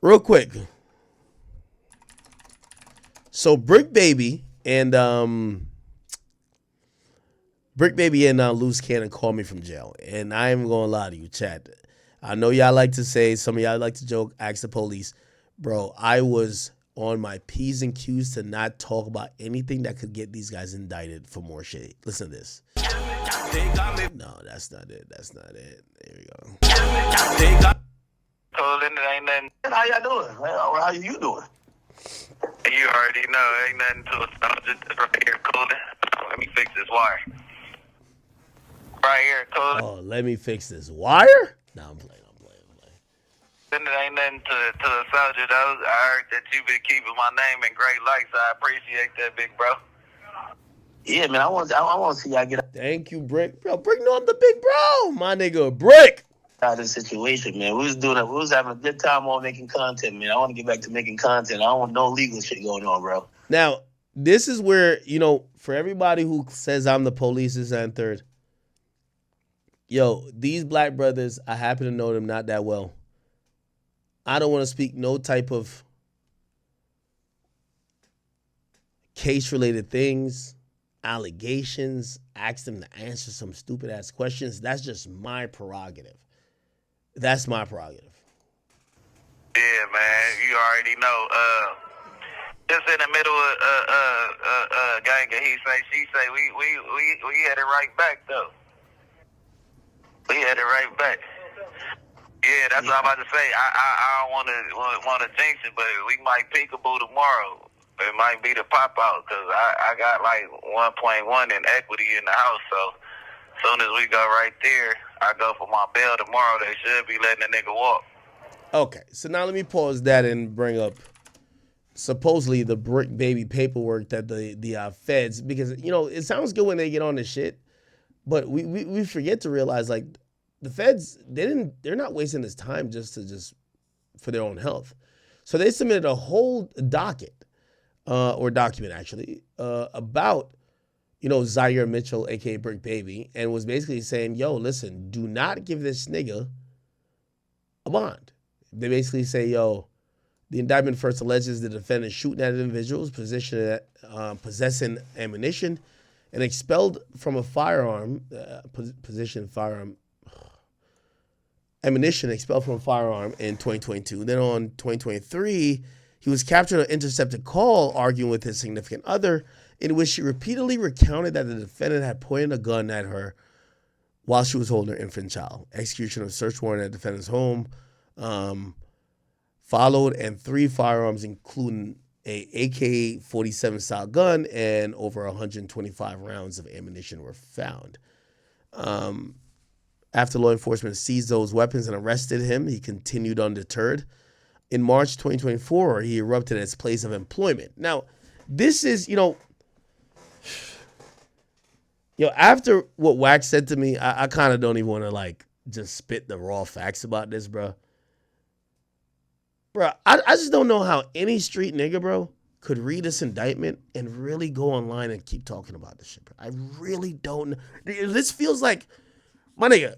Real quick. So Brick Baby and Luce Cannon called me from jail, and I ain't gonna lie to you, chat. I know y'all like to say, some of y'all like to joke, ask the police, bro. I was on my p's and q's to not talk about anything that could get these guys indicted for more shit. Listen to this. No, that's not it. That's not it. There we go. Colin, it ain't nothing. How y'all doing? How you doing? You already know, ain't nothing to it. I'm just right here, Colin. Let me fix this wire. Right here, Colin. Oh, let me fix this wire? No, I'm playing. It ain't nothing to a soldier, though. I heard that you've been keeping my name in great lights. I appreciate that, big bro. Yeah, man, I want to see y'all get Thank you, Brick. Bro, Brick know I'm the big bro. My nigga, Brick. out of this situation, man. We was having a good time on making content, man. I want to get back to making content. I don't want no legal shit going on, bro. Now, this is where, for everybody who says I'm the police, this and third, these black brothers, I happen to know them not that well. I don't want to speak no type of case-related things, allegations, ask them to answer some stupid-ass questions. That's just my prerogative. That's my prerogative. Yeah, man, you already know. Just in the middle of gang, he say, she say, we had it right back though. We had it right back. Yeah, that's what I'm about to say. I don't want to jinx it, but we might peekaboo tomorrow. It might be the pop out because I got like 1.1 in equity in the house. So as soon as we go right there, I go for my bail tomorrow. They should be letting the nigga walk. Okay, so now let me pause that and bring up supposedly the Brick Baby paperwork that the feds, because it sounds good when they get on this shit, but we forget to realize, like, the feds, they're not wasting this time just for their own health. So they submitted a whole docket or document actually about Zaire Mitchell, aka Brick Baby, and was basically saying, yo, listen, do not give this nigga a bond. They basically say, yo, the indictment first alleges the defendant shooting at individuals, possessing ammunition, and expelled from a firearm, ammunition expelled from a firearm in 2022. Then on 2023, he was captured on an intercepted call arguing with his significant other, in which she repeatedly recounted that the defendant had pointed a gun at her while she was holding her infant child. Execution of a search warrant at the defendant's home followed, and 3 firearms, including a AK-47 style gun and over 125 rounds of ammunition, were found. After law enforcement seized those weapons and arrested him, he continued undeterred. In March 2024, he erupted at his place of employment. Now, this is, after what Wax said to me, I kind of don't even want to, just spit the raw facts about this, bro. Bro, I just don't know how any street nigga, bro, could read this indictment and really go online and keep talking about this shit, bro. I really don't know. This feels like, my nigga,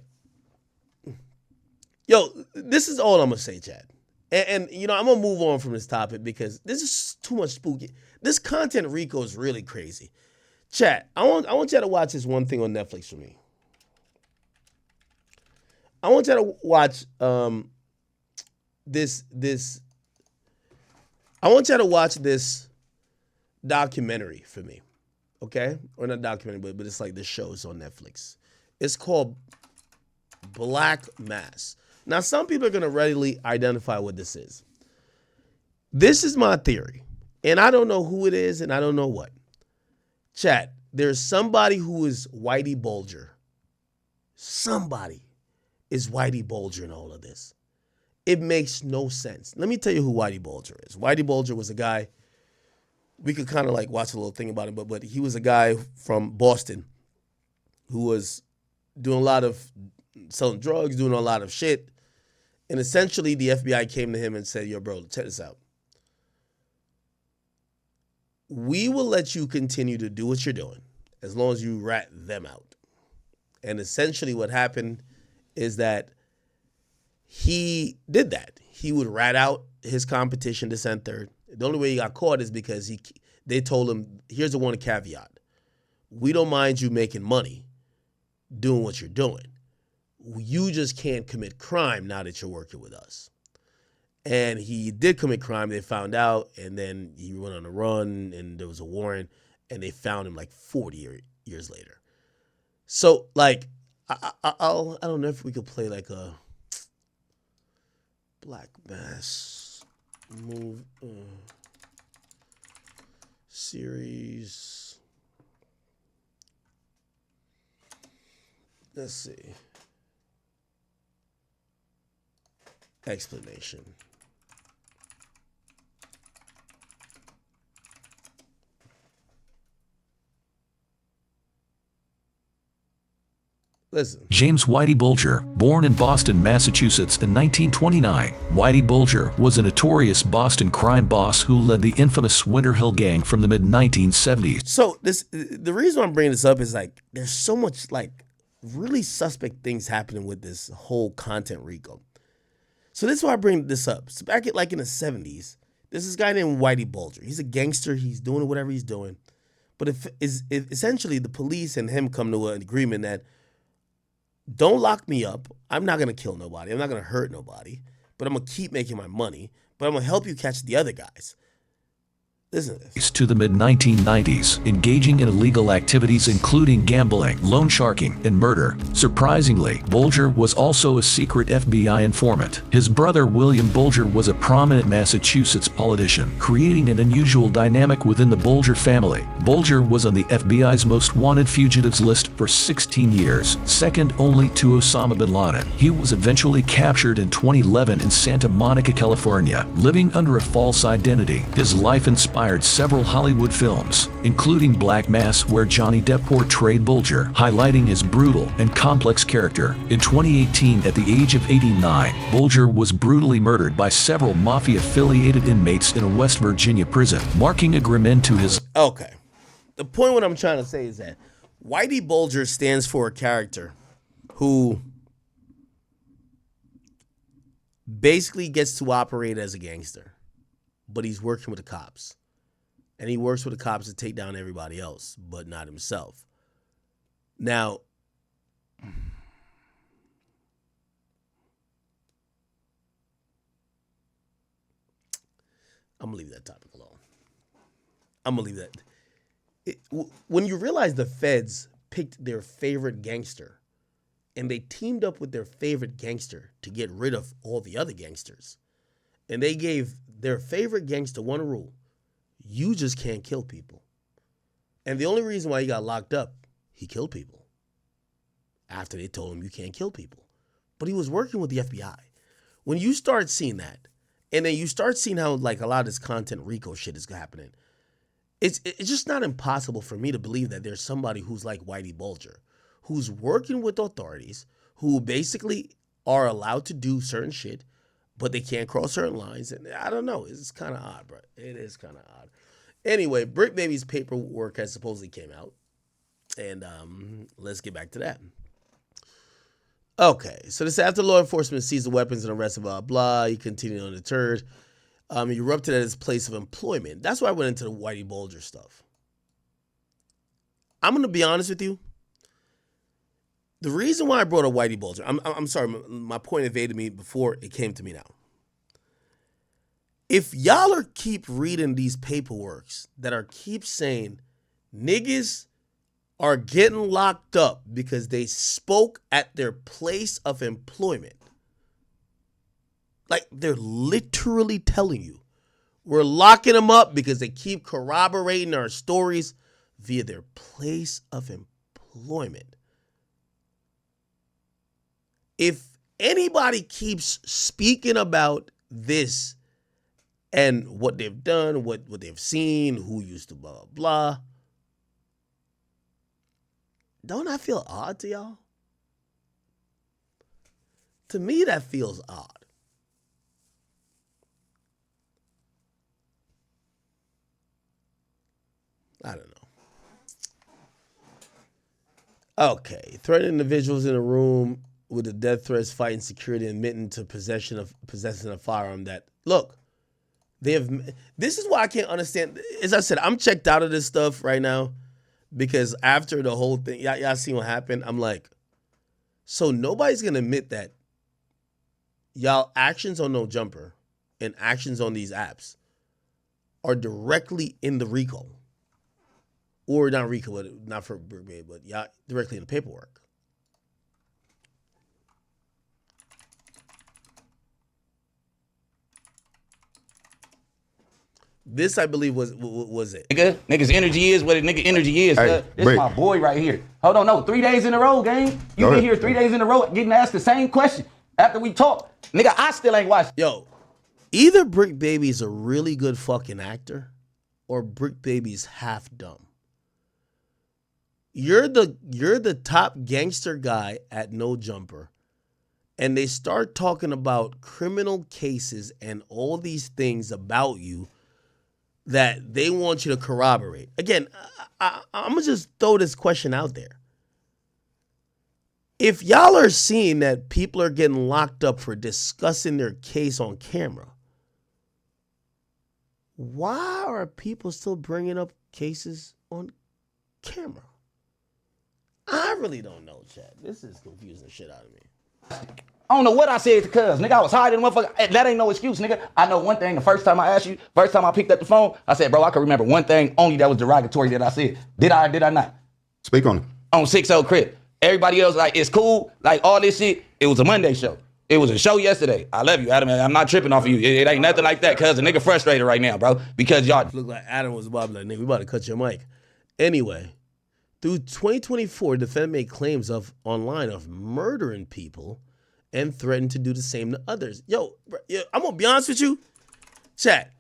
this is all I'm going to say, Chad. And I'm going to move on from this topic because this is too much spooky. This content Rico is really crazy. Chad, I want you to watch this one thing on Netflix for me. I want you to watch I want you to watch this documentary for me, okay? Or not documentary, but it's like this show is on Netflix. It's called Black Mass. Now, some people are going to readily identify what this is. This is my theory, and I don't know who it is, and I don't know what. Chat, there's somebody who is Whitey Bulger. Somebody is Whitey Bulger in all of this. It makes no sense. Let me tell you who Whitey Bulger is. Whitey Bulger was a guy, we could kind of watch a little thing about him, but he was a guy from Boston who was doing a lot of selling drugs, doing a lot of shit. And essentially the FBI came to him and said, yo, bro, check this out. We will let you continue to do what you're doing as long as you rat them out. And essentially what happened is that he did that. He would rat out his competition to send third. The only way he got caught is because they told him, here's the one caveat. We don't mind you making money doing what you're doing. You just can't commit crime now that you're working with us. And he did commit crime. They found out, and then he went on a run, and there was a warrant, and they found him like 40 years later. So, like, I don't know if we could play like a Black Mass move series. Let's see. Explanation. Listen. James Whitey Bulger, born in Boston, Massachusetts in 1929. Whitey Bulger was a notorious Boston crime boss who led the infamous Winter Hill Gang from the mid-1970s. So the reason I'm bringing this up is like there's so much like really suspect things happening with this whole content Rico. So this is why I bring this up. So back in the 70s, there's this guy named Whitey Bulger. He's a gangster. He's doing whatever he's doing. But if essentially the police and him come to an agreement that don't lock me up. I'm not going to kill nobody. I'm not going to hurt nobody. But I'm going to keep making my money. But I'm going to help you catch the other guys. Listen to this. To the mid-1990s, engaging in illegal activities including gambling, loan sharking, and murder. Surprisingly, Bulger was also a secret FBI informant. His brother William Bulger was a prominent Massachusetts politician, creating an unusual dynamic within the Bulger family. Bulger was on the FBI's most wanted fugitives list for 16 years, second only to Osama bin Laden. He was eventually captured in 2011 in Santa Monica, California, living under a false identity. His life inspired several Hollywood films, including Black Mass, where Johnny Depp portrayed Bulger, highlighting his brutal and complex character. In 2018, at the age of 89, Bulger was brutally murdered by several mafia-affiliated inmates in a West Virginia prison, marking a grim end to his... Okay. The point what I'm trying to say is that Whitey Bulger stands for a character who basically gets to operate as a gangster, but he's working with the cops. And he works with the cops to take down everybody else, but not himself. Now, I'm going to leave that topic alone. I'm going to leave that. When you realize the feds picked their favorite gangster and they teamed up with their favorite gangster to get rid of all the other gangsters, and they gave their favorite gangster one rule: you just can't kill people. And the only reason why he got locked up, he killed people after they told him you can't kill people. But he was working with the FBI. When you start seeing that, and then you start seeing how like a lot of this content Rico shit is happening, it's just not impossible for me to believe that there's somebody who's like Whitey Bulger, who's working with authorities, who basically are allowed to do certain shit, but they can't cross certain lines. And I don't know. It's kind of odd, bro. It is kind of odd. Anyway, Bricc Baby's paperwork has supposedly came out. And let's get back to that. Okay, so this after law enforcement seized the weapons and arrested blah, blah. He continued undeterred. He erupted at his place of employment. That's why I went into the Whitey Bulger stuff. I'm going to be honest with you. The reason why I brought up Whitey Bulger, I'm sorry, my point evaded me before it came to me now. If y'all are keep reading these paperworks that are keep saying niggas are getting locked up because they spoke at their place of employment, like they're literally telling you, we're locking them up because they keep corroborating our stories via their place of employment. If anybody keeps speaking about this and what they've done, what they've seen, who used to blah, blah, blah, don't that feel odd to y'all? To me, that feels odd. I don't know. Okay, threatening individuals in a room with the death threats, fighting security, admitting to possessing a firearm. That look, they have. This is why I can't understand. As I said, I'm checked out of this stuff right now because after the whole thing, y'all seen what happened. I'm like, so nobody's gonna admit that y'all actions on No Jumper and actions on these apps are directly in the RICO, or not RICO, but not for Bricc, but y'all directly in the paperwork. This, I believe, was it. Nigga's energy is what a nigga energy is. Hey, this Bricc. is my boy right here. Hold on, no, 3 days in a row, gang. You been here 3 days in a row getting asked the same question after we talk. Nigga, I still ain't watched. Yo, either Bricc Baby's a really good fucking actor or Bricc Baby's half dumb. You're the top gangster guy at No Jumper, and they start talking about criminal cases and all these things about you that they want you to corroborate. Again, I'm going to just throw this question out there. If y'all are seeing that people are getting locked up for discussing their case on camera, why are people still bringing up cases on camera? I really don't know, Chad. This is confusing the shit out of me. I don't know what I said to cuz. Nigga, I was hiding, motherfucker. That ain't no excuse, nigga. I know one thing. The first time I asked you, first time I picked up the phone, I said, bro, I can remember one thing only that was derogatory that I said. Did I or did I not? Speak on it. On 6-0 Crip. Everybody else, like, it's cool. Like, all this shit, it was a Monday show. It was a show yesterday. I love you, Adam. I'm not tripping off of you. It ain't nothing like that, cuz the nigga frustrated right now, bro. Because y'all look like Adam was about to be like, nigga, we about to cut your mic. Anyway, through 2024, defendant made claims of online of murdering people and threatened to do the same to others. Yo, I'm gonna be honest with you, chat.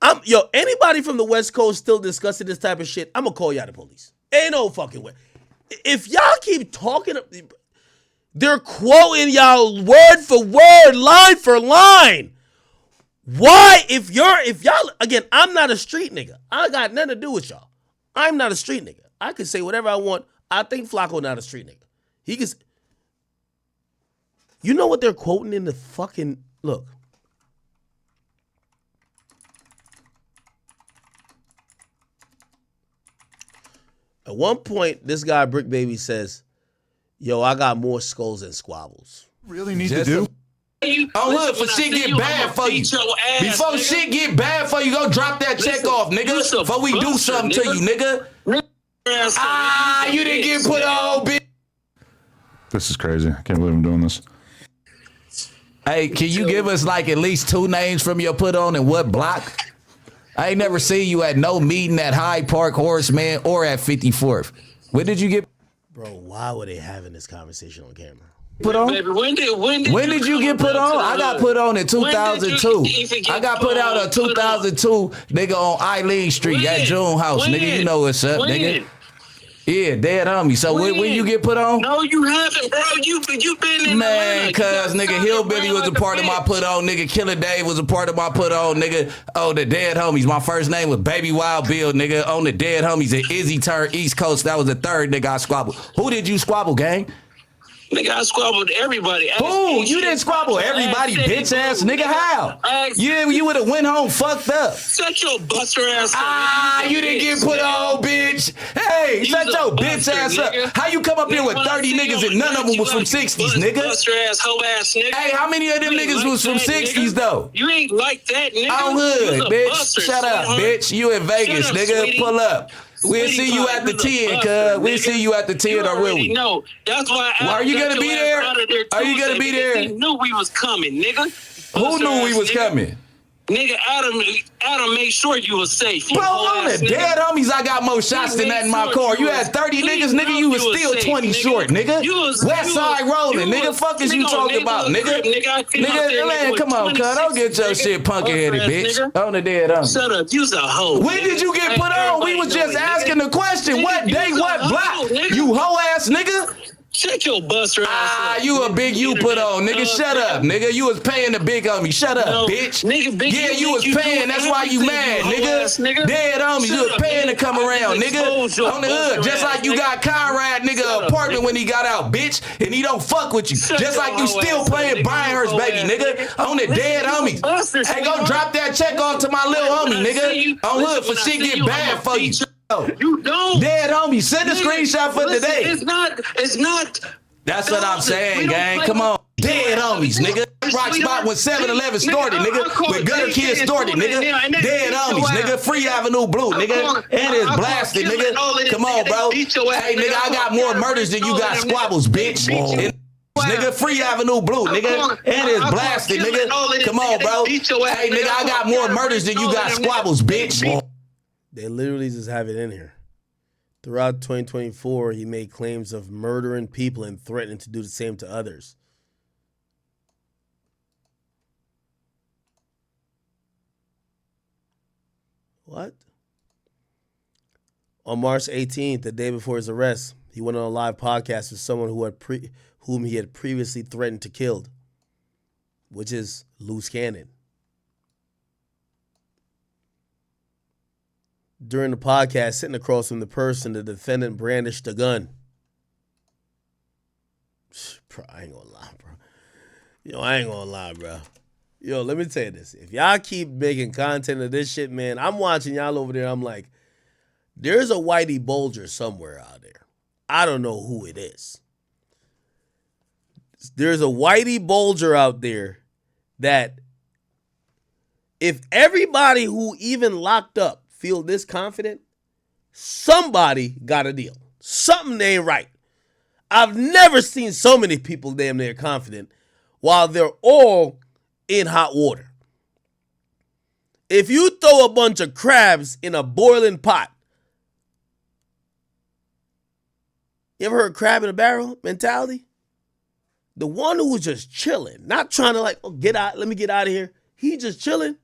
Anybody from the West Coast still discussing this type of shit, I'm gonna call y'all the police. Ain't no fucking way. If y'all keep talking, they're quoting y'all word for word, line for line. Why, if y'all, again, I'm not a street nigga. I got nothing to do with y'all. I'm not a street nigga. I can say whatever I want. I think Flacco not a street nigga. He can. You know what they're quoting in the fucking look. At one point, this guy Bricc Baby says, "Yo, I got more skulls than squabbles." Really need to do? Oh, look, for shit get bad for you. Before shit get bad for you, go drop that check off, nigga. Before we do something to you, nigga. You didn't get put on, bitch. This is crazy. I can't believe I'm doing this. Hey, can you give us like at least 2 names from your put on and what block? I ain't never seen you at no meeting at Hyde Park, Horseman, or at 54th. When did you get? Bro, why were they having this conversation on camera? Put on? Baby, when did you get put on? I got put on in 2002. I got put out in 2002, nigga, on Eileen Street at June House. Nigga, you know what's up, nigga. Yeah, dead homie. So when you get put on? No, you haven't, bro. You been in Man, cuz nigga, Hillbilly was a part of my put on. Nigga, Killer Dave was a part of my put on. Nigga, oh, the Dead Homies. My first name was Baby Wild Bill, nigga. On the Dead Homies at Izzy turned East Coast. That was the third nigga I squabbled. Who did you squabble, gang? Nigga, I squabbled everybody. Who? You didn't squabble everybody, bitch ass nigga. How? You would have went home fucked up. Shut your buster ass up. You didn't get put on, bitch. Hey, shut your bitch ass up. How you come up here with 30 niggas and none of them was from 60s, nigga? Buster ass, hoe ass nigga. Hey, how many of them niggas was from 60s though? You ain't like that, nigga. I'm hood, bitch. Shut up, bitch. You in Vegas, nigga. Pull up. We'll see you at the 10, cuz. We'll see you at the 10, or will we? No, that's why. Are you gonna be there? Are you gonna be there? He knew we was coming, nigga. Who knew we was coming? Nigga, Adam made sure you was safe. Bro, on the Dead Homies, I got more shots than that in my car. You had 30 niggas, nigga. You was still 20 short, nigga. West side rolling, nigga. Fuck is you talking about, nigga? Nigga, man, come on, cuz. Don't get your shit punky headed, bitch. On the Dead Homies. Shut up, you's a hoe. When did you get put on? We was just asking the question. What day, what block? You hoe ass nigga. Shut your buster ass up. You a big you put on, nigga. Shut up, nigga. You was paying the big homie. Shut up, bitch. Nigga, big yeah, you was paying. That's why you mad, nigga. Dead homies, you was paying to come around, nigga. On the hood, just like you got Conrad, nigga, apartment when he got out, bitch, and he don't fuck with you. Just like you still playing Brianhurst, baby, nigga. On the dead homies. Hey, go drop that check off to my little homie, nigga. On hood for shit get bad for you. You don't. Dead homie, send a screenshot for today. It's not. That's what I'm saying, gang. Come on. Dead homies, nigga. Rock spot when 7-Eleven started, nigga. When Gutter Kids started, nigga. Dead homies, nigga. Free Avenue Blue, nigga. And it's blasted, nigga. Come on, bro. Hey, nigga, I got more murders than you got squabbles, bitch. Nigga, Free Avenue Blue, nigga. And it's blasted, nigga. Come on, bro. Hey, nigga, I got more murders than you got squabbles, bitch. They literally just have it in here. Throughout 2024, he made claims of murdering people and threatening to do the same to others. What? On March 18th, the day before his arrest, he went on a live podcast with someone whom he had previously threatened to kill, which is Luce Canon. During the podcast, sitting across from the person, the defendant brandished a gun. Bro, I ain't gonna lie, bro. I ain't gonna lie, bro. Let me tell you this. If y'all keep making content of this shit, man, I'm watching y'all over there. I'm like, there's a Whitey Bulger somewhere out there. I don't know who it is. There's a Whitey Bulger out there that if everybody who even locked up feel this confident, somebody got a deal. Something ain't right. I've never seen so many people damn near confident while they're all in hot water. If you throw a bunch of crabs in a boiling pot, you ever heard crab in a barrel mentality? The one who was just chilling, not trying to like, oh, get out, let me get out of here. He just chilling.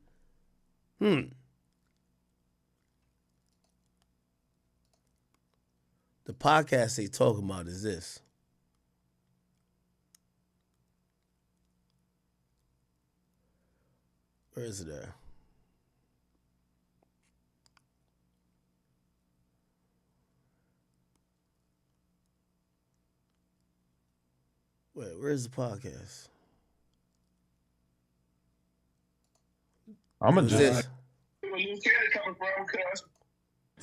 The podcast they talking about is this. Where is it at? Wait, where's the podcast? I'm gonna just.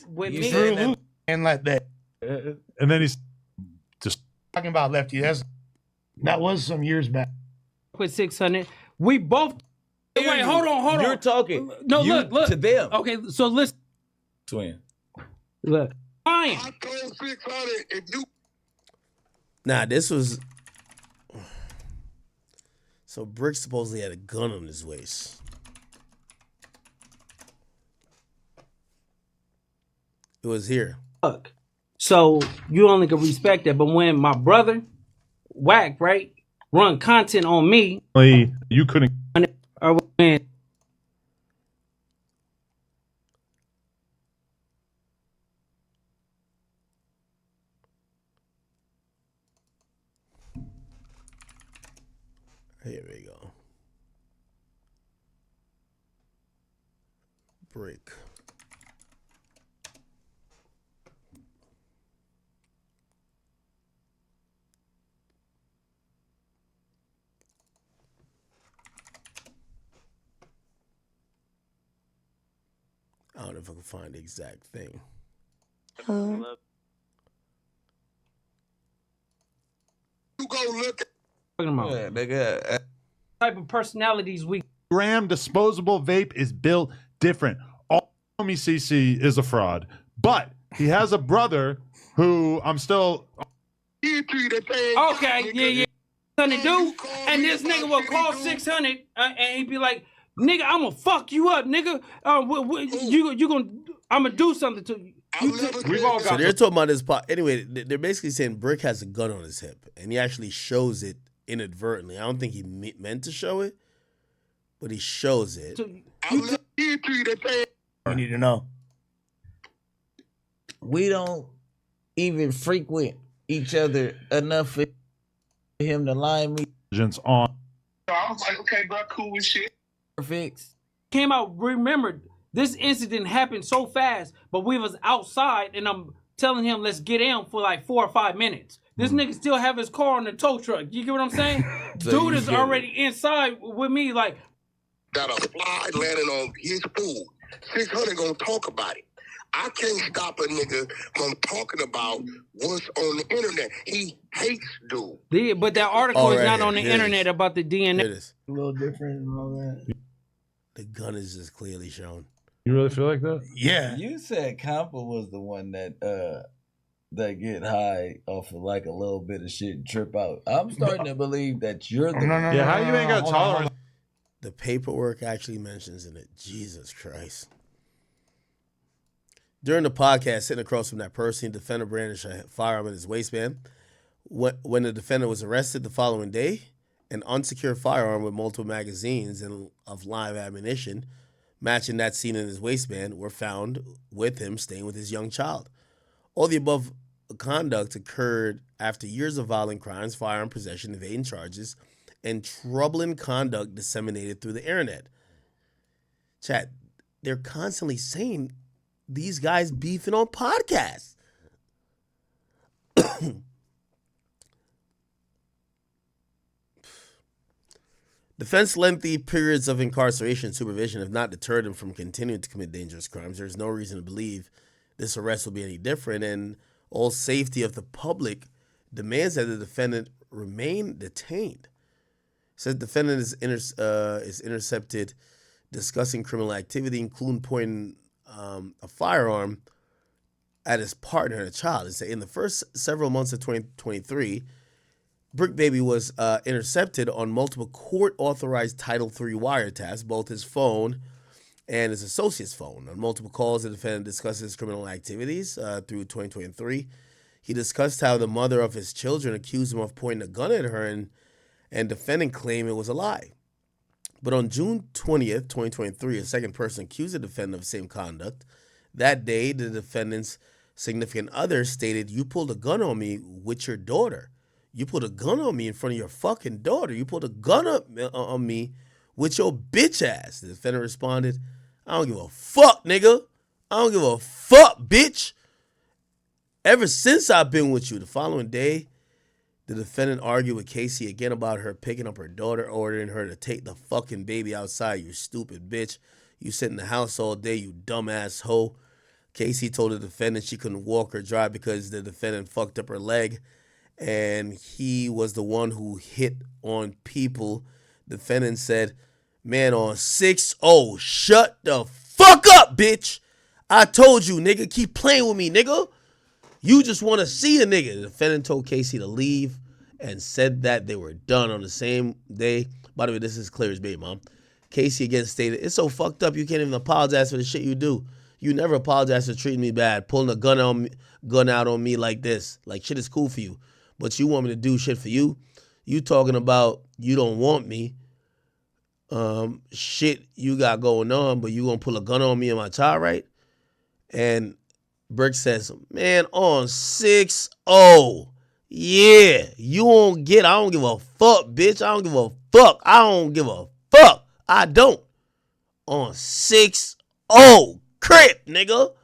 With me and like that. And then he's just Talking about Lefty, that was some years back. With 600, we both. Wait, hold on. You're talking. No, look to them. Okay, so listen. Twin. Look, I told 600 if you. Nah, this was. So Bricc supposedly had a gun on his waist. It was here. Fuck. So you only can respect that, but when my brother, Whack, right, run content on me, you couldn't. or when Here we go. Bricc. I don't know if I can find the exact thing. You go look. talking about Nigga. type of personalities we Gram disposable vape is built different. All homie CC is a fraud, but he has a brother who I'm still. okay, yeah. Gonna do, and this nigga will call 600, and he'd be like, "Nigga, I'ma fuck you up, nigga. You gonna, I'ma do something to you." We've all So got. they're talking about this pot. Anyway, they're basically saying Bricc has a gun on his hip, and he actually shows it inadvertently. I don't think he meant to show it, but he shows it. So, You need to know. We don't even frequent each other enough for him to line me. On. I was like, okay, bro, cool with shit. Fix. Came out, remember, this incident happened so fast, but we was outside, and I'm telling him, let's get in for like 4 or 5 minutes. This nigga still have his car on the tow truck. You get what I'm saying? Dude is already inside with me, like. That a fly landing on his food. 600 gonna talk about it. I can't stop a nigga from talking about what's on the internet. He hates dude. But that article is right not here. on the Here it internet is. about the DNA. Here it is. A little different and all that. The gun is just clearly shown. You really feel like that? Yeah. You said Compa was the one that get high off of like a little bit of shit and trip out. I'm starting to believe that you're the one. Yeah, how you ain't got tolerance? The paperwork actually mentions in it. Jesus Christ. During the podcast, sitting across from that person, the defendant brandished a firearm in his waistband. When the defendant was arrested the following day, an unsecured firearm with multiple magazines and of live ammunition matching that seen in his waistband were found with him staying with his young child. All the above conduct occurred after years of violent crimes, firearm possession, evading charges, and troubling conduct disseminated through the internet. Chat, they're constantly saying these guys beefing on podcasts. Defense lengthy periods of incarceration and supervision have not deterred him from continuing to commit dangerous crimes. There's no reason to believe this arrest will be any different, and all safety of the public demands that the defendant remain detained. Says defendant is intercepted discussing criminal activity, including pointing a firearm at his partner and a child. It said in the first several months of 2023, Bricc Baby was intercepted on multiple court-authorized Title III wiretaps, both his phone and his associate's phone. On multiple calls, the defendant discussed his criminal activities through 2023. He discussed how the mother of his children accused him of pointing a gun at her, and defendant claimed it was a lie. But on June 20th, 2023, a second person accused the defendant of the same conduct. That day, the defendant's significant other stated, "You pulled a gun on me with your daughter. You pulled a gun on me in front of your fucking daughter. You pulled a gun on me with your bitch ass." The defendant responded, "I don't give a fuck, nigga. I don't give a fuck, bitch. Ever since I've been with you." The following day, the defendant argued with Casey again about her picking up her daughter, ordering her to take the fucking baby outside. "You stupid bitch. You sit in the house all day, you dumbass hoe." Casey told the defendant she couldn't walk or drive because the defendant fucked up her leg, and he was the one who hit on people. Defendant said, "Man, on 6-0, shut the fuck up, bitch. I told you, nigga, keep playing with me, nigga. You just want to see a nigga." The defendant told Casey to leave and said that they were done on the same day. By the way, this is clear as day, Mom. Casey again stated, "It's so fucked up you can't even apologize for the shit you do. You never apologize for treating me bad, pulling a gun out on me like this. Like, shit is cool for you. But you want me to do shit for you? You talking about you don't want me. Shit you got going on, but you gonna pull a gun on me and my child, right?" And Bricc says, "Man, on 6-0. Yeah, you won't get, I don't give a fuck, bitch. I don't give a fuck. I don't give a fuck. I don't. On 6-0. Crip, nigga."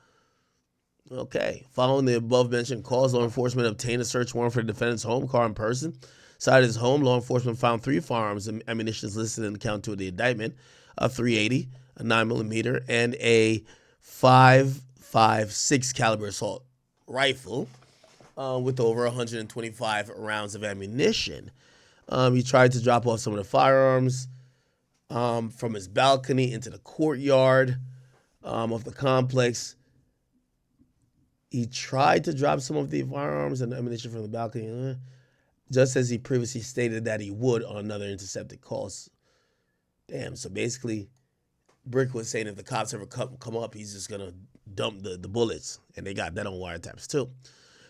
Okay. Following the above mentioned calls, law enforcement obtained a search warrant for the defendant's home, car, and person. Inside his home, law enforcement found 3 firearms and ammunition listed in count 2 of the indictment: a .380, a 9mm, and a .556 caliber assault rifle with over 125 rounds of ammunition. He tried to drop off some of the firearms from his balcony into the courtyard of the complex. He tried to drop some of the firearms and ammunition from the balcony, just as he previously stated that he would on another intercepted call. Damn, so basically, Bricc was saying if the cops ever come up, he's just going to dump the bullets, and they got that on wiretaps too.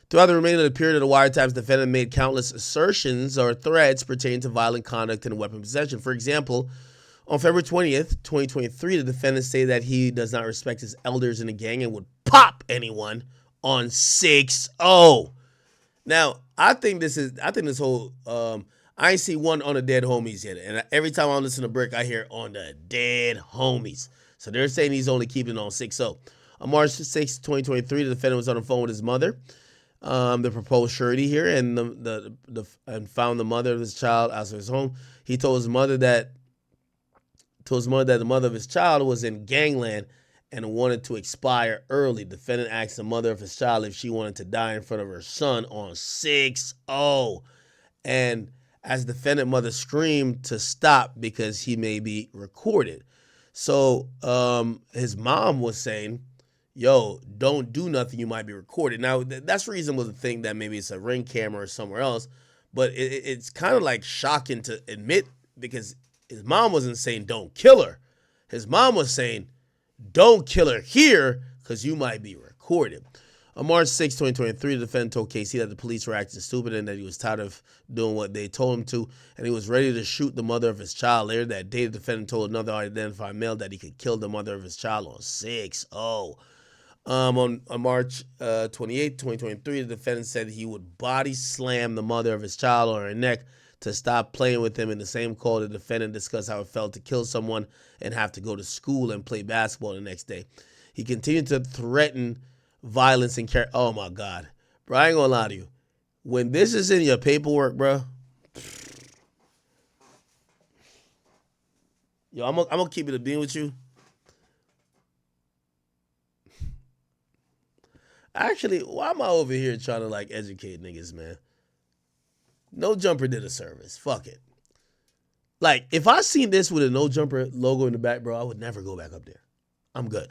Throughout the remainder of the period of the wiretaps, the defendant made countless assertions or threats pertaining to violent conduct and weapon possession. For example, on February 20th, 2023, the defendant stated that he does not respect his elders in the gang and would pop anyone on 6-0. Now, I think this whole I ain't see one on the dead homies yet. And every time I listen to Bricc, I hear on the dead homies. So they're saying he's only keeping it on 6-0. On March 6, 2023, the defendant was on the phone with his mother, the proposed surety here, and and found the mother of his child outside his home. He told his mother that the mother of his child was in gangland and wanted to expire early. The defendant asked the mother of his child if she wanted to die in front of her son on 6-0. And as the defendant mother screamed to stop because he may be recorded. So his mom was saying, yo, don't do nothing, you might be recorded. Now, that's reasonable to think that maybe it's a Ring camera or somewhere else, but it's kind of like shocking to admit, because his mom wasn't saying don't kill her. His mom was saying don't kill her here because you might be recorded. On March 6, 2023, the defendant told KC that the police were acting stupid and that he was tired of doing what they told him to, and he was ready to shoot the mother of his child. Later that day, the defendant told another unidentified male that he could kill the mother of his child on 6-0. On March 28, 2023, the defendant said he would body slam the mother of his child on her neck to stop playing with him. In the same call, the defendant discussed how it felt to kill someone and have to go to school and play basketball the next day. He continued to threaten violence and care. Oh my God, bro, I ain't gonna lie to you. When this is in your paperwork, bro, yo, I'm gonna keep it a bean with you. Actually, why am I over here trying to like educate niggas, man? No Jumper did a service. Fuck it. Like, if I seen this with a No Jumper logo in the back, bro, I would never go back up there. I'm good.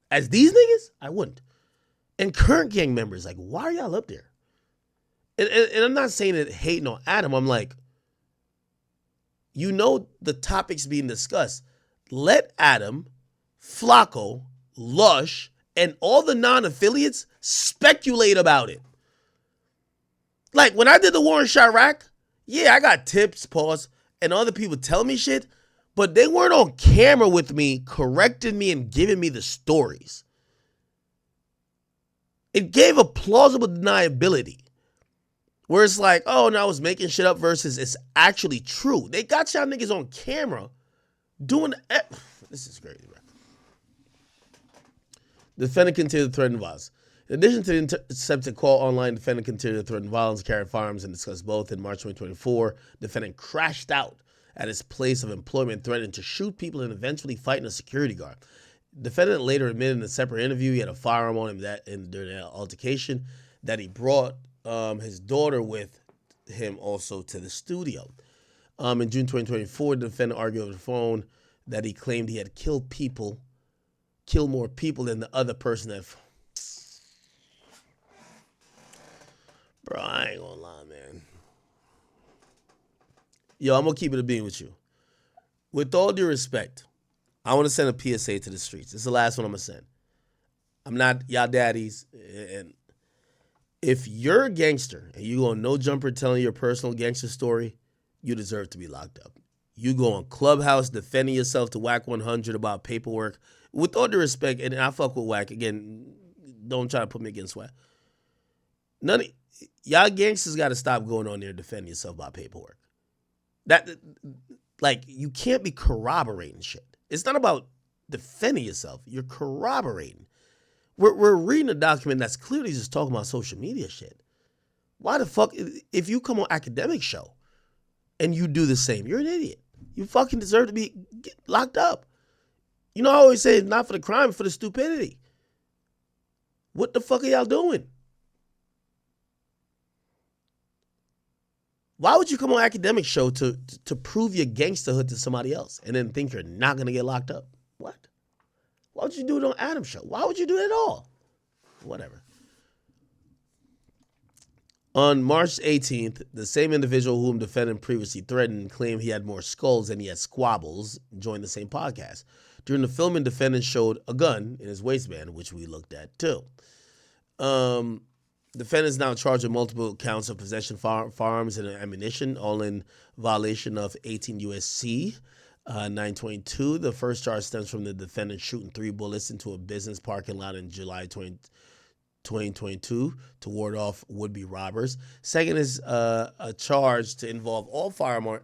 As these niggas, I wouldn't. And current gang members, like, why are y'all up there? And I'm not saying it hating on Adam. I'm like, you know the topics being discussed. Let Adam, Flacco, Lush, and all the non-affiliates speculate about it. Like, when I did the war in Chirac, yeah, I got tips, pause, and other people tell me shit, but they weren't on camera with me, correcting me and giving me the stories. It gave a plausible deniability. Where it's like, oh, no, I was making shit up versus it's actually true. They got y'all niggas on camera doing... This is crazy, bro. The defendant continued to threaten violence. In addition to the intercepted call online, the defendant continued to threaten violence, carry firearms, and discuss both. In March 2024, the defendant crashed out at his place of employment, threatening to shoot people and eventually fighting a security guard. The defendant later admitted in a separate interview he had a firearm on him during that altercation, that he brought his daughter with him also to the studio. In June 2024, the defendant argued over the phone that he claimed he had killed more people than the other person that... Bro, I ain't gonna lie, man. Yo, I'm gonna keep it a bean with you. With all due respect, I want to send a PSA to the streets. This is the last one I'm gonna send. I'm not y'all daddies, and if you're a gangster and you go on No Jumper telling your personal gangster story, you deserve to be locked up. You go on Clubhouse defending yourself to Whack 100 about paperwork. With all due respect, and I fuck with Whack, again, don't try to put me against Whack. None of y'all gangsters got to stop going on there defending yourself about paperwork. That, like, you can't be corroborating shit. It's not about defending yourself. You're corroborating. We're reading a document that's clearly just talking about social media shit. Why the fuck, if you come on Akademiks show and you do the same, you're an idiot. You fucking deserve to be locked up. You know, I always say it's not for the crime, for the stupidity. What the fuck are y'all doing? Why would you come on Akademiks show to prove your gangsterhood to somebody else and then think you're not going to get locked up? What? Why would you do it on Adam's show? Why would you do it at all? Whatever. On March 18th, the same individual whom defendant previously threatened claimed he had more skulls than he had squabbles joined the same podcast. During the filming, defendant showed a gun in his waistband, which we looked at too. Defendant is now charged with multiple counts of possession of firearms and ammunition, all in violation of 18 U.S.C. 922. The first charge stems from the defendant shooting 3 bullets into a business parking lot in July 20. 2022 to ward off would-be robbers. Second is a charge to involve all firearm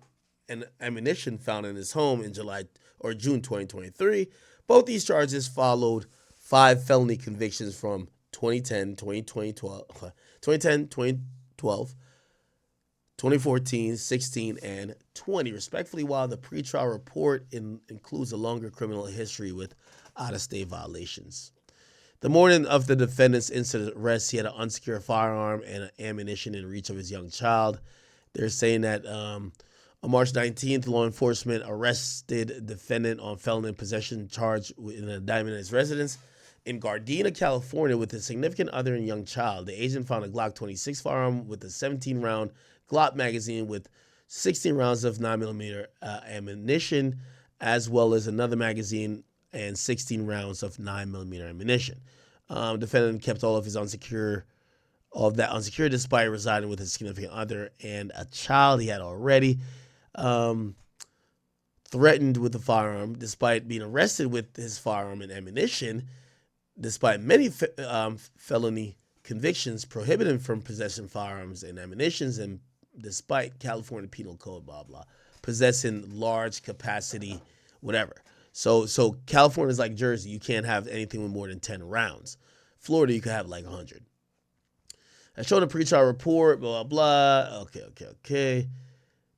and ammunition found in his home in June 2023. Both these charges followed 5 felony convictions from 2010, 2014, 16, and 20, respectively, while the pretrial report includes a longer criminal history with out-of-state violations. The morning of the defendant's incident arrest, he had an unsecured firearm and ammunition in reach of his young child. They're saying that on March 19th, law enforcement arrested defendant on felony possession charge in an indictment at his residence in Gardena, California, with a significant other and young child. The agent found a Glock 26 firearm with a 17-round Glock magazine with 16 rounds of 9mm ammunition, as well as another magazine and 16 rounds of 9mm ammunition. Defendant kept all of that unsecured despite residing with his significant other and a child he had already. Threatened with the firearm despite being arrested with his firearm and ammunition, despite many felony convictions prohibiting from possessing firearms and ammunitions, and despite California Penal Code, blah, blah, possessing large capacity, whatever. So California is like Jersey. You can't have anything with more than 10 rounds. Florida, you could have like 100. I showed a pretrial report, blah, blah, blah. Okay.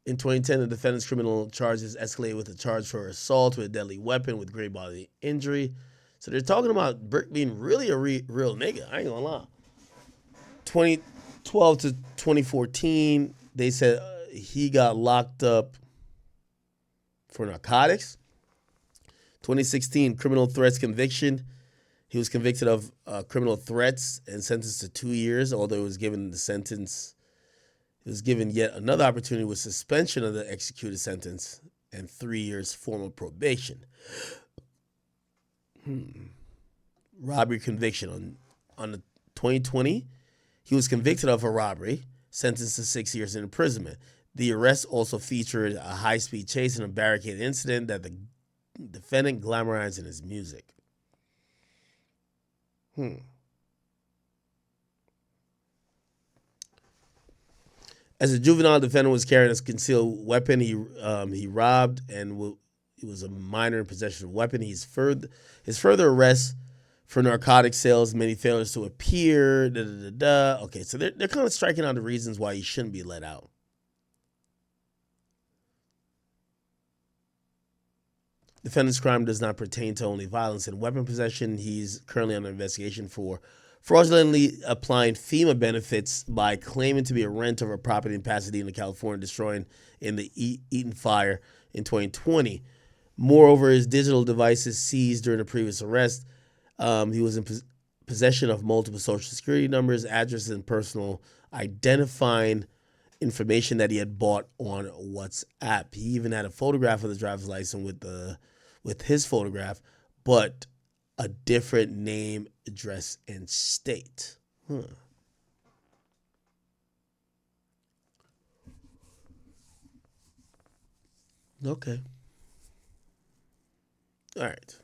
In 2010, the defendant's criminal charges escalated with a charge for assault with a deadly weapon with great bodily injury. So they're talking about Bricc being really a real nigga. I ain't gonna lie. 2012 to 2014, they said he got locked up for narcotics. 2016, criminal threats conviction. He was convicted of criminal threats and sentenced to 2 years, although he was given the sentence. He was given yet another opportunity with suspension of the executed sentence and 3 years formal probation. Robbery conviction. On the 2020, he was convicted of a robbery, sentenced to 6 years in imprisonment. The arrest also featured a high-speed chase and a barricade incident that the defendant glamorized in his music. As a juvenile, defendant was carrying a concealed weapon. He robbed and he was a minor in possession of a weapon. His further arrest for narcotic sales, many failures to appear. Okay, so they're kind of striking out the reasons why he shouldn't be let out. Defendant's crime does not pertain to only violence and weapon possession. He's currently under investigation for fraudulently applying FEMA benefits by claiming to be a renter of a property in Pasadena, California, destroying in the Eaton fire in 2020. Moreover, his digital devices seized during a previous arrest. He was in possession of multiple social security numbers, addresses, and personal identifying information that he had bought on WhatsApp. He even had a photograph of the driver's license with his photograph, but a different name, address, and state. Okay. All right.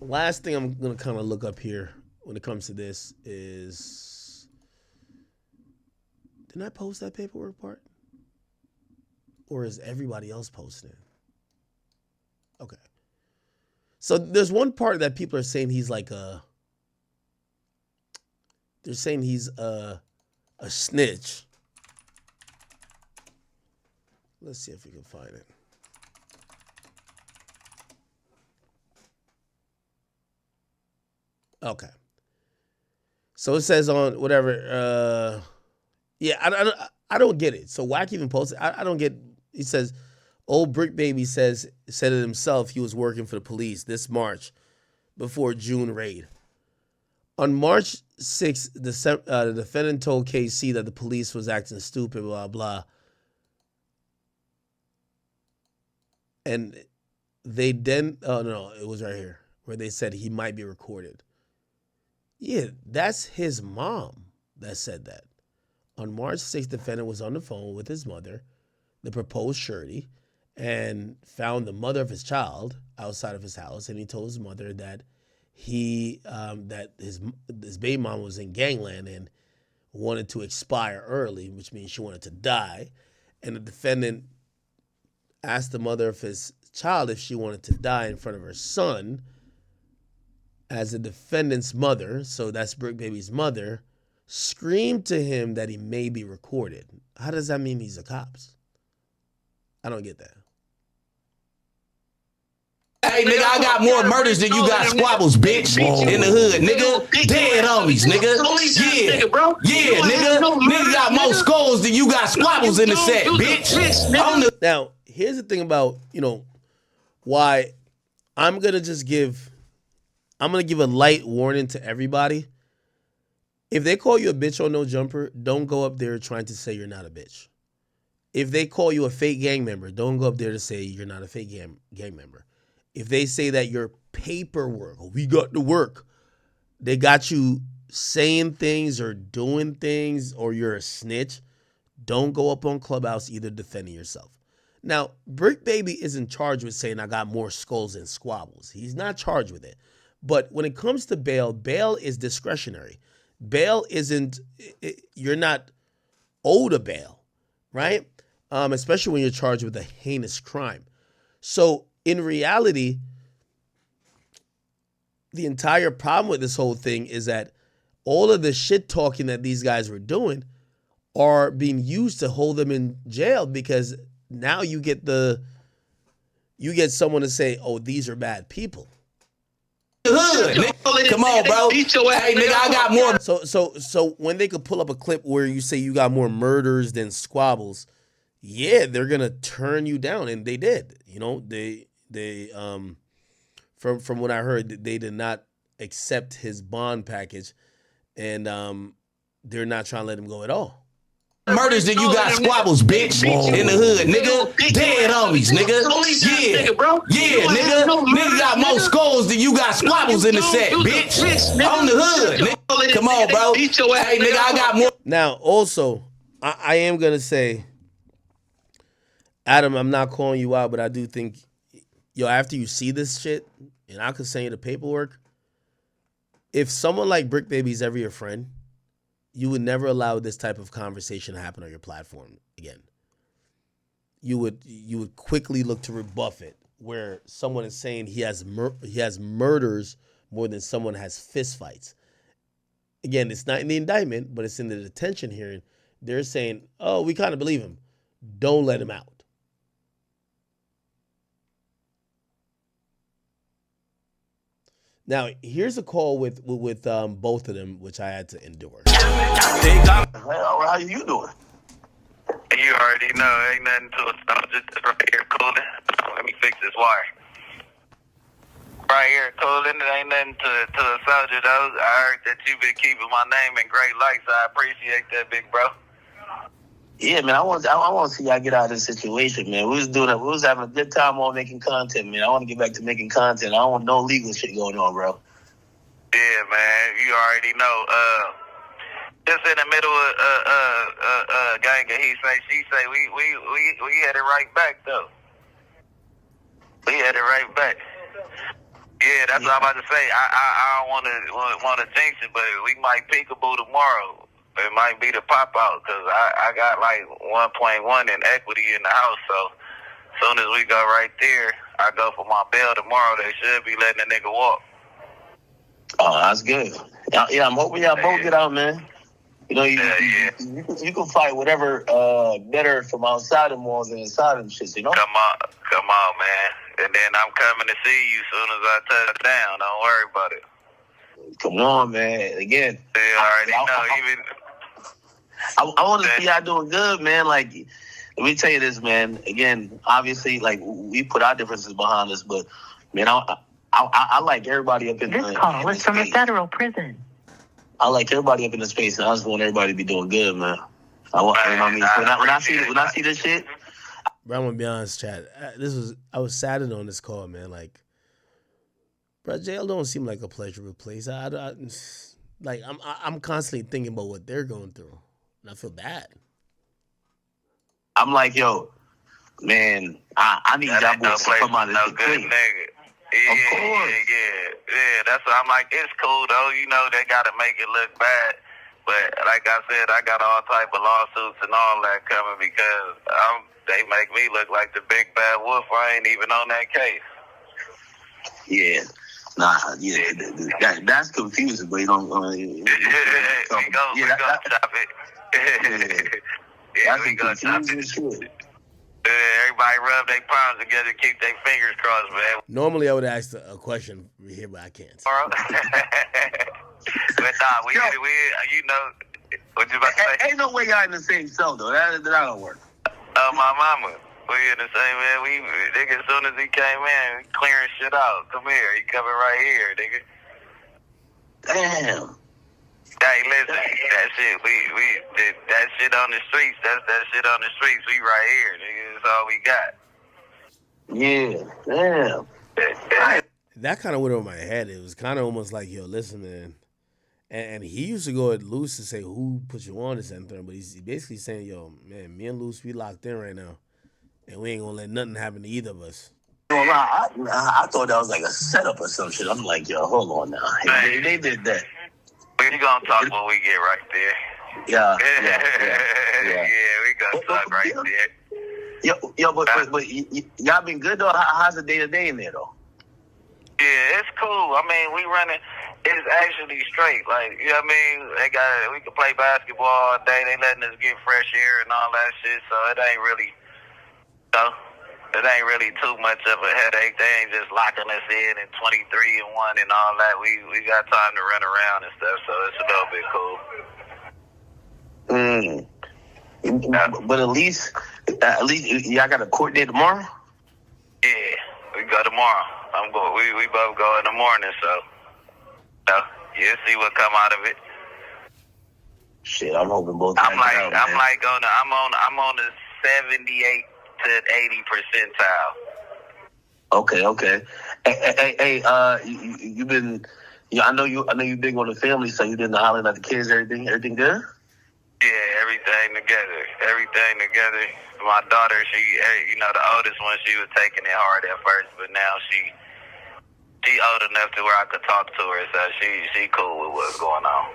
Last thing I'm going to kind of look up here when it comes to this is, didn't I post that paperwork part? Or is everybody else posting it? Okay. So there's one part that people are saying he's like they're saying he's a snitch. Let's see if we can find it. Okay. So it says on whatever, I don't get it. So Wack even posted, I don't get, he says, old Bricc Baby said it himself he was working for the police this March before June raid. On March 6th, the defendant told KC that the police was acting stupid, blah, blah. And they then, oh no, it was right here, where they said he might be recorded. Yeah, that's his mom that said that. On March 6th, the defendant was on the phone with his mother, the proposed surety, and found the mother of his child outside of his house. And he told his mother that that his baby mom was in gangland and wanted to expire early, which means she wanted to die. And the defendant asked the mother of his child if she wanted to die in front of her son. As the defendant's mother, so that's Bricc Baby's mother, screamed to him that he may be recorded. How does that mean he's a cops? I don't get that. Hey, nigga, I got more murders than you got squabbles, bitch. In the hood, nigga. Dead homies, nigga. Yeah. Yeah, nigga. Nigga got more skulls than you got squabbles in the set, bitch. Now, here's the thing about, why I'm going to give a light warning to everybody. If they call you a bitch on No Jumper, don't go up there trying to say you're not a bitch. If they call you a fake gang member, don't go up there to say you're not a fake gang member. If they say that your paperwork, we got the work, they got you saying things or doing things, or you're a snitch, don't go up on Clubhouse either defending yourself. Now, Bricc Baby isn't charged with saying I got more skulls than squabbles. He's not charged with it. But when it comes to bail, bail is discretionary. Bail isn't, you're not owed a bail, right? Especially when you're charged with a heinous crime. So in reality, the entire problem with this whole thing is that all of the shit talking that these guys were doing are being used to hold them in jail, because now you get someone to say, oh, these are bad people. Hood. Come on, bro. Hey, nigga, I got more. So when they could pull up a clip where you say you got more murders than squabbles, yeah, they're gonna turn you down, and they did. They from what I heard, they did not accept his bond package, and they're not trying to let him go at all. Murders than you got squabbles, bitch. In the hood, nigga. Dead homies, nigga. Yeah. Yeah, nigga. Nigga got more skulls than you got squabbles in the set, bitch. On the hood, nigga. Come on, bro. Hey, nigga, I got more. Now, also, I am gonna say, Adam, I'm not calling you out, but I do think, after you see this shit, and I could send you the paperwork, if someone like Bricc Baby's ever your friend, you would never allow this type of conversation to happen on your platform again. You would quickly look to rebuff it, where someone is saying he has murders more than someone has fistfights. Again, it's not in the indictment, but it's in the detention hearing. They're saying, oh, we kind of believe him. Don't let him out. Now, here's a call with both of them, which I had to endure. How you doing? You already know, ain't nothing to it. I'm just right here cooling. Let me fix this wire. Right here cooling. It ain't nothing to a soldier, though. I heard that you've been keeping my name in great light, so I appreciate that, big bro. Yeah, man, I want to see y'all get out of this situation, man. We was having a good time on making content, man. I want to get back to making content. I don't want no legal shit going on, bro. Yeah, man, you already know. Just in the middle of gang, he say, she say, we had it right back though. We had it right back. Yeah, that's what I'm about to say. I don't want to jinx it, but we might peekaboo tomorrow. It might be the pop out, because I got like 1.1 in equity in the house. So as soon as we go right there, I go for my bail tomorrow. They should be letting the nigga walk. Oh, that's good. Yeah, I'm hoping y'all both get out, man. You can fight whatever better from outside the walls than inside them shits, Come on, man. And then I'm coming to see you as soon as I touch down. Don't worry about it. Come on, man. Again. They already know. I want to see y'all doing good, man. Like, let me tell you this, man. Again, obviously, like, we put our differences behind us, but, man, I like everybody up in the space. This call is from a federal prison. I like everybody up in the space, and I just want everybody to be doing good, man. When I see this shit. Bro, I'm gonna be honest, Chad. I was saddened on this call, man. Like, bro, jail don't seem like a pleasurable place. I'm constantly thinking about what they're going through. And I feel bad. I'm like, yo, man, I need y'all boys to come out of this clean. Yeah, Of course. yeah. That's what I'm like. It's cool though. You know they gotta make it look bad, but like I said, I got all type of lawsuits and all that coming because they make me look like the big bad wolf. I ain't even on that case. Yeah. That's confusing, but you don't. We gonna chop it. That's we gonna chop confusing it. Everybody rub their palms together, keep their fingers crossed, man. Normally, I would ask a question here, but I can't. But nah, we you know, what you about to say? Ain't no way y'all in the same cell though. That don't work. My mama. We in the same, man. Nigga, as soon as he came in, clearing shit out. Come here. He coming right here, nigga. Damn. Hey, listen, that shit, that shit on the streets, that's that shit on the streets. We right here, nigga. That's all we got. Yeah, damn. That kind of went over my head. It was kind of almost like, yo, listen, man. And he used to go at Luce and say, who put you on this and but he's basically saying, yo, man, me and Luce, we locked in right now. And we ain't gonna let nothing happen to either of us. Well, I thought that was like a setup or some shit. I'm like, yo, hold on now. They did that. We gonna talk when we get right there. Yeah. We gonna talk right there. Yo, but y'all been good though. How's the day to day in there though? Yeah, it's cool. I mean, we running. It's actually straight. Like, you know what I mean? We can play basketball all day. They letting us get fresh air and all that shit. So it ain't really too much of a headache. They ain't just locking us in 23-1 and all that. We got time to run around and stuff, so it's a little bit cool. But at least y'all got a court day tomorrow? Yeah, we go tomorrow. We both go in the morning, so you'll see what come out of it. Shit, I'm hoping both. I'm on the 78 to 80 percentile. Okay. Hey, you've been. I know you big on the family, so you didn't holler at the kids. Everything good? Yeah, everything together. My daughter, the oldest one, she was taking it hard at first, but now she old enough to where I could talk to her, so she cool with what's going on.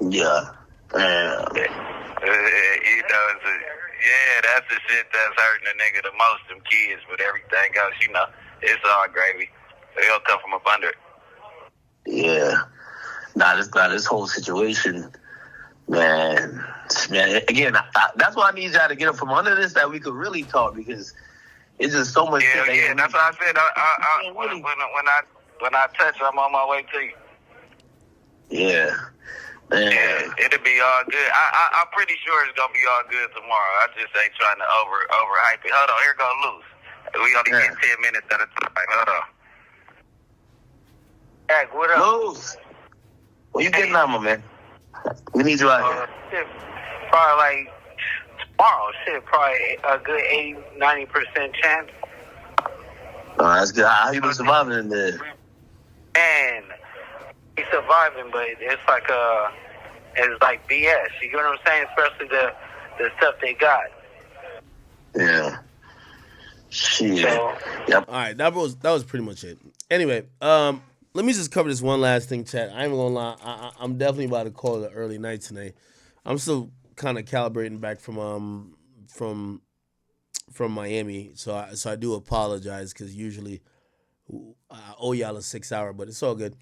Yeah. That's the shit that's hurting a nigga the most, them kids, but everything else, it's all gravy. They'll come from up under it. Yeah. This whole situation, man, again, that's why I need y'all to get up from under this, that we could really talk, because it's just so much. Yeah, that's what I said. When I touch, I'm on my way to you. Yeah. Man. Yeah, it'll be all good. I'm pretty sure it's gonna be all good tomorrow. I just ain't trying to overhype it. Hold on, here go Luce. We only get 10 minutes at a time. Hold on. Hey, what up? Luce, where you getting on, my man? We need you out here. Probably like tomorrow. Probably a good 80-90% chance. That's good. How you been surviving in there? Man, he's surviving, but it's like BS. You know what I'm saying? Especially the stuff they got. Yeah. Shit. So, yep. All right, that was pretty much it. Anyway, let me just cover this one last thing, chat. I ain't gonna lie, I'm definitely about to call it an early night tonight. I'm still kind of calibrating back from Miami, so I do apologize, because usually I owe y'all a 6 hour, but it's all good.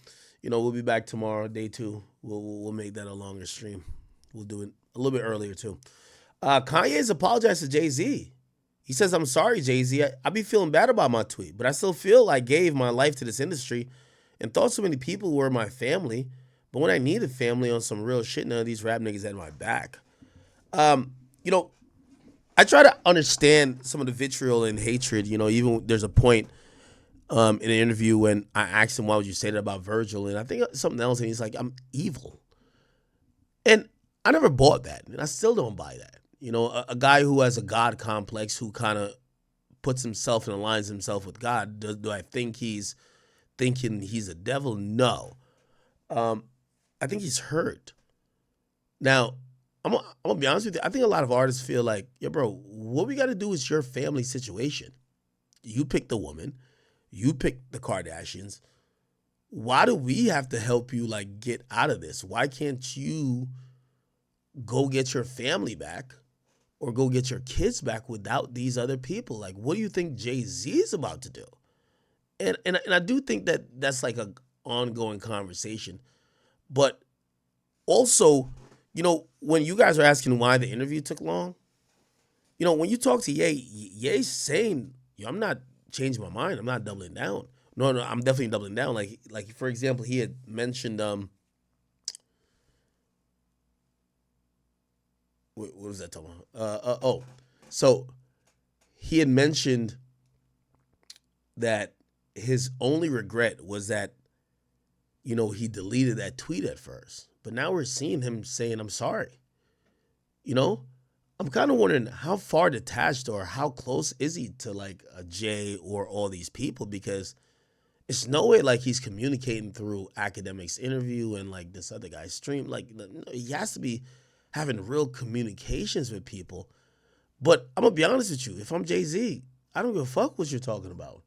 We'll be back tomorrow, day 2. We'll make that a longer stream. We'll do it a little bit earlier too. Kanye's apologized to Jay-Z. He says, "I'm sorry, Jay-Z. I be feeling bad about my tweet, but I still feel I gave my life to this industry and thought so many people were my family. But when I needed family on some real shit, none of these rap niggas had my back." I try to understand some of the vitriol and hatred. Even there's a point in an interview when I asked him, why would you say that about Virgil? And I think something else, and he's like, I'm evil. And I never bought that, and I still don't buy that. A guy who has a God complex, who kind of puts himself and aligns himself with God, do I think he's thinking he's a devil? No. I think he's hurt. Now, gonna be honest with you. I think a lot of artists feel like, yeah, bro, what we got to do is your family situation. You pick the woman, you pick the Kardashians. Why do we have to help you like get out of this? Why can't you go get your family back or go get your kids back without these other people? Like, what do you think Jay-Z is about to do? And I do think that that's like a ongoing conversation. But also, you know, when you guys are asking why the interview took long, you know, when you talk to Ye, Ye's saying, yo, I'm not changing my mind. I'm not doubling down. No, I'm definitely doubling down. Like for example, he had mentioned what was that talking about? So he had mentioned that his only regret was that, you know, he deleted that tweet at first. But now we're seeing him saying, I'm sorry. You know, I'm kind of wondering how far detached or how close is he to like a Jay or all these people, because it's no way like he's communicating through Akademiks interview and like this other guy's stream. Like he has to be having real communications with people. But I'm gonna be honest with you. If I'm Jay-Z, I don't give a fuck what you're talking about.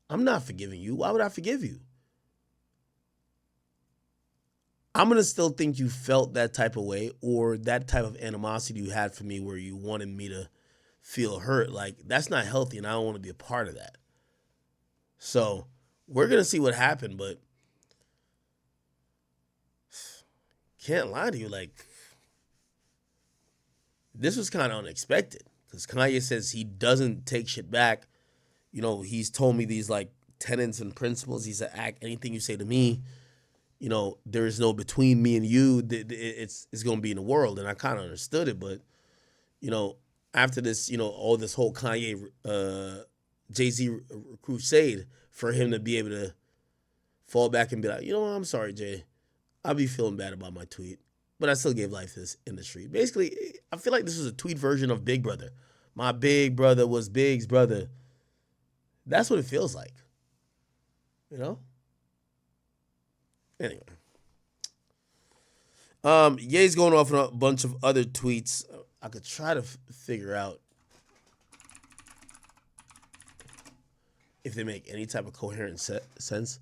I'm not forgiving you. Why would I forgive you? I'm going to still think you felt that type of way, or that type of animosity you had for me where you wanted me to feel hurt. Like, that's not healthy, and I don't want to be a part of that. So we're going to see what happened, but can't lie to you. Like, this was kind of unexpected because Kanye says he doesn't take shit back. You know, he's told me these like tenets and principles. He said, act anything you say to me, you know, there is no between me and you. It's going to be in the world. And I kind of understood it. But, you know, after this, you know, all this whole Kanye, Jay-Z crusade, for him to be able to fall back and be like, you know what, I'm sorry, Jay. I'll be feeling bad about my tweet. But I still gave life to this industry. Basically, I feel like this was a tweet version of Big Brother. My big brother was Big's brother. That's what it feels like. You know? Anyway. Ye's going off on a bunch of other tweets. I could try to figure out if they make any type of coherent sense.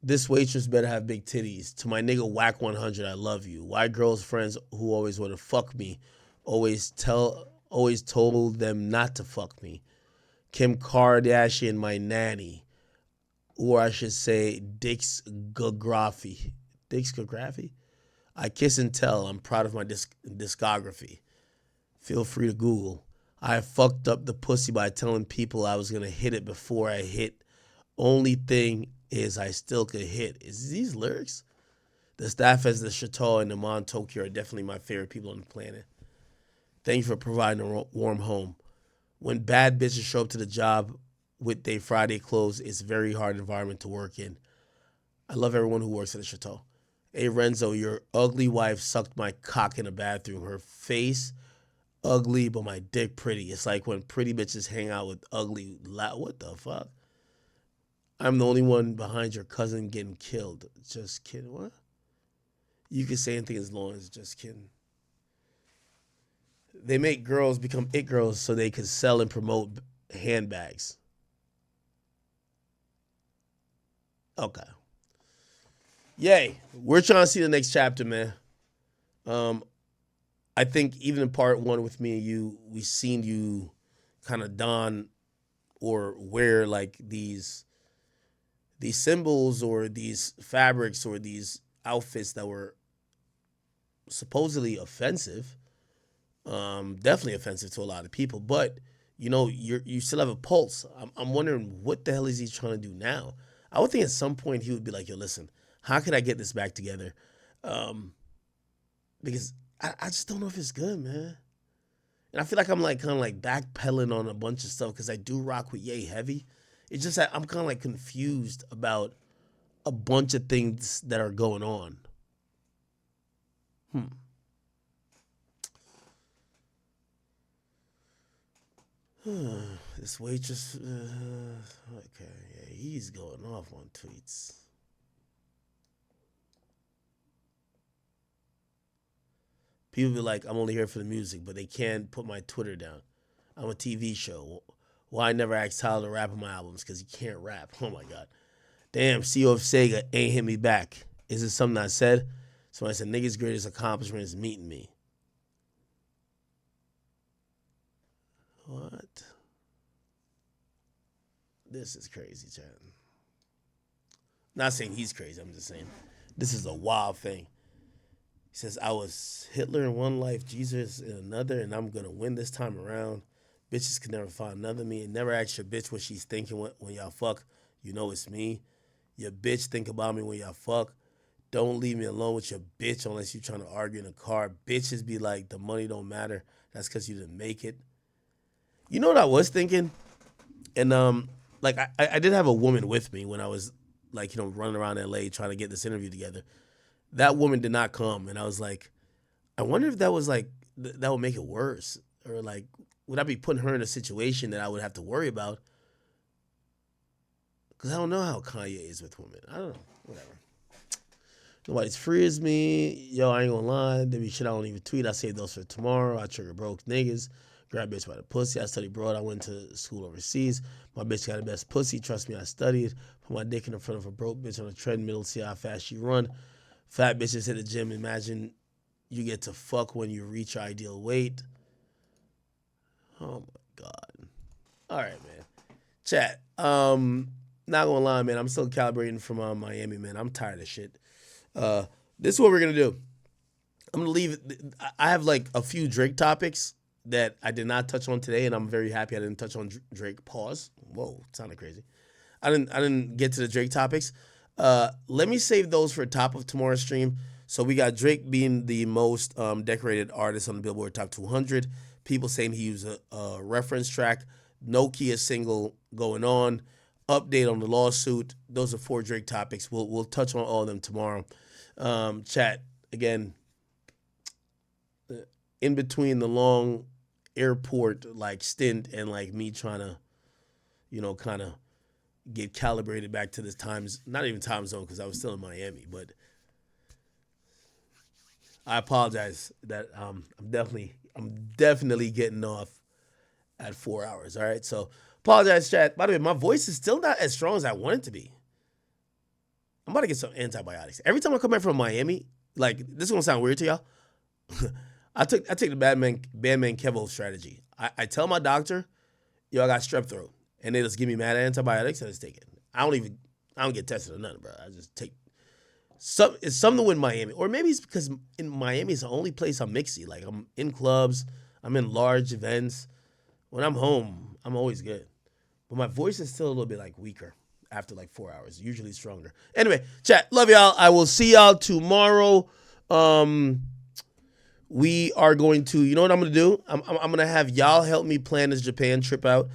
This waitress better have big titties. To my nigga Whack 100, I love you. Why girls' friends who always want to fuck me always told them not to fuck me. Kim Kardashian, my nanny. Or I should say, discography. Discography? I kiss and tell. I'm proud of my discography. Feel free to Google. I fucked up the pussy by telling people I was going to hit it before I hit. Only thing is I still could hit. Is these lyrics? The staff at the Chateau and the Mon Tokyo are definitely my favorite people on the planet. Thank you for providing a warm home. When bad bitches show up to the job with their Friday clothes, it's a very hard environment to work in. I love everyone who works at the Chateau. Hey, Renzo, your ugly wife sucked my cock in the bathroom. Her face, ugly, but my dick pretty. It's like when pretty bitches hang out with ugly, what the fuck? I'm the only one behind your cousin getting killed. Just kidding. What? You can say anything as long as just kidding. They make girls become it girls so they can sell and promote handbags. Okay. Yay. We're trying to see the next chapter, man. I think even in part one with me and you, we seen you kind of don or wear like these symbols or these fabrics or these outfits that were supposedly offensive. Definitely offensive to a lot of people, but you know, you still have a pulse. I'm wondering what the hell is he trying to do now? I would think at some point he would be like, yo, listen, how can I get this back together? Because I just don't know if it's good, man. And I feel like I'm like kind of like backpedaling on a bunch of stuff because I do rock with Ye heavy. It's just that I'm kind of like confused about a bunch of things that are going on. This waitress, okay, yeah, he's going off on tweets. People be like, I'm only here for the music, but they can't put my Twitter down. I'm a TV show. Why I never asked Tyler to rap on my albums? Because he can't rap. Oh my God. Damn, CEO of Sega ain't hit me back. Is it something I said? So I said, niggas' greatest accomplishment is meeting me. What? This is crazy, Chad. Not saying he's crazy. I'm just saying this is a wild thing. He says, I was Hitler in one life, Jesus in another, and I'm going to win this time around. Bitches can never find another me. And never ask your bitch what she's thinking when y'all fuck. You know it's me. Your bitch think about me when y'all fuck. Don't leave me alone with your bitch unless you're trying to argue in a car. Bitches be like, the money don't matter. That's because you didn't make it. You know what I was thinking? And like I did have a woman with me when I was like, you know, running around LA trying to get this interview together. That woman did not come, and I was like, I wonder if that was like that would make it worse, or like would I be putting her in a situation that I would have to worry about? Because I don't know how Kanye is with women. I don't know. Whatever. Nobody's free as me. Yo, I ain't gonna lie. There be shit I don't even tweet. I save those for tomorrow. I trigger broke niggas. Grab bitch by the pussy. I studied abroad. I went to school overseas. My bitch got the best pussy. Trust me, I studied. Put my dick in the front of a broke bitch on a treadmill. See how fast she run. Fat bitches hit the gym. Imagine you get to fuck when you reach your ideal weight. Oh my God. All right, man. Chat. Not gonna lie, man. I'm still calibrating from Miami, man. I'm tired of shit. This is what we're gonna do. I'm gonna leave. I have like a few Drake topics that I did not touch on today, and I'm very happy I didn't touch on Drake. Pause. Whoa, sounded crazy. I didn't get to the Drake topics. Let me save those for top of tomorrow's stream. So we got Drake being the most decorated artist on the Billboard Top 200. People saying he used a reference track. Nokia single going on. Update on the lawsuit. Those are 4 Drake topics. We'll touch on all of them tomorrow. Chat, again, in between the long airport like stint and like me trying to, you know, kind of get calibrated back to this times, not even time zone because I was still in Miami, but I apologize that I'm definitely getting off at 4 hours. All right. So apologize, chat. By the way, my voice is still not as strong as I want it to be. I'm about to get some antibiotics. Every time I come back from Miami, like this is gonna sound weird to y'all. I take the Batman Kevo strategy. I tell my doctor, yo, I got strep throat. And they just give me mad antibiotics and I just take it. I don't get tested or nothing, bro. I just take it's something with Miami. Or maybe it's because in Miami it's the only place I'm mixy. Like I'm in clubs, I'm in large events. When I'm home, I'm always good. But my voice is still a little bit like weaker after like 4 hours, usually stronger. Anyway, chat, love y'all. I will see y'all tomorrow. We are going to, you know what I'm going to do? I'm going to have y'all help me plan this Japan trip out.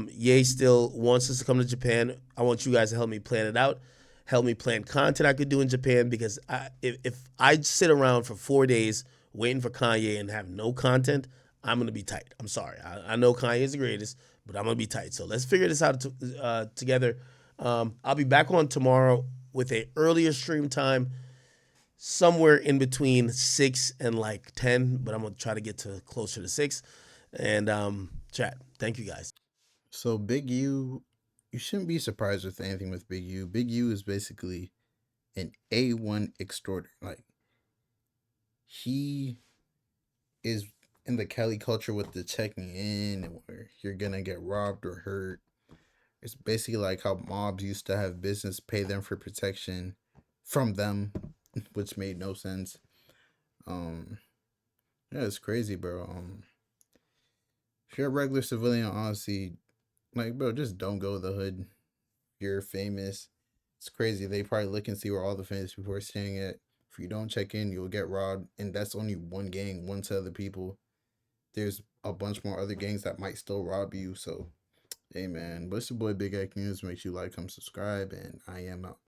Ye still wants us to come to Japan. I want you guys to help me plan it out. Help me plan content I could do in Japan because if I sit around for 4 days waiting for Kanye and have no content, I'm going to be tight. I'm sorry. I know Kanye is the greatest, but I'm going to be tight. So let's figure this out together. I'll be back on tomorrow with a earlier stream time, somewhere in between 6 and like 10, but I'm going to try to get to closer to 6. And chat, thank you guys. So Big U, you shouldn't be surprised with anything with Big U. Big U is basically an A1 extorter. Like, he is in the Cali culture with the checking in and where you're gonna get robbed or hurt. It's basically like how mobs used to have business pay them for protection from them, which made no sense. Yeah, it's crazy, bro. If you're a regular civilian, honestly, like, bro, just don't go to the hood. You're famous. It's crazy. They probably look and see where all the famous people are staying at. If you don't check in, you'll get robbed. And that's only one gang, one set of the people. There's a bunch more other gangs that might still rob you. So, hey, man. But it's your boy, Big X News. Make sure you like, comment, subscribe. And I am out.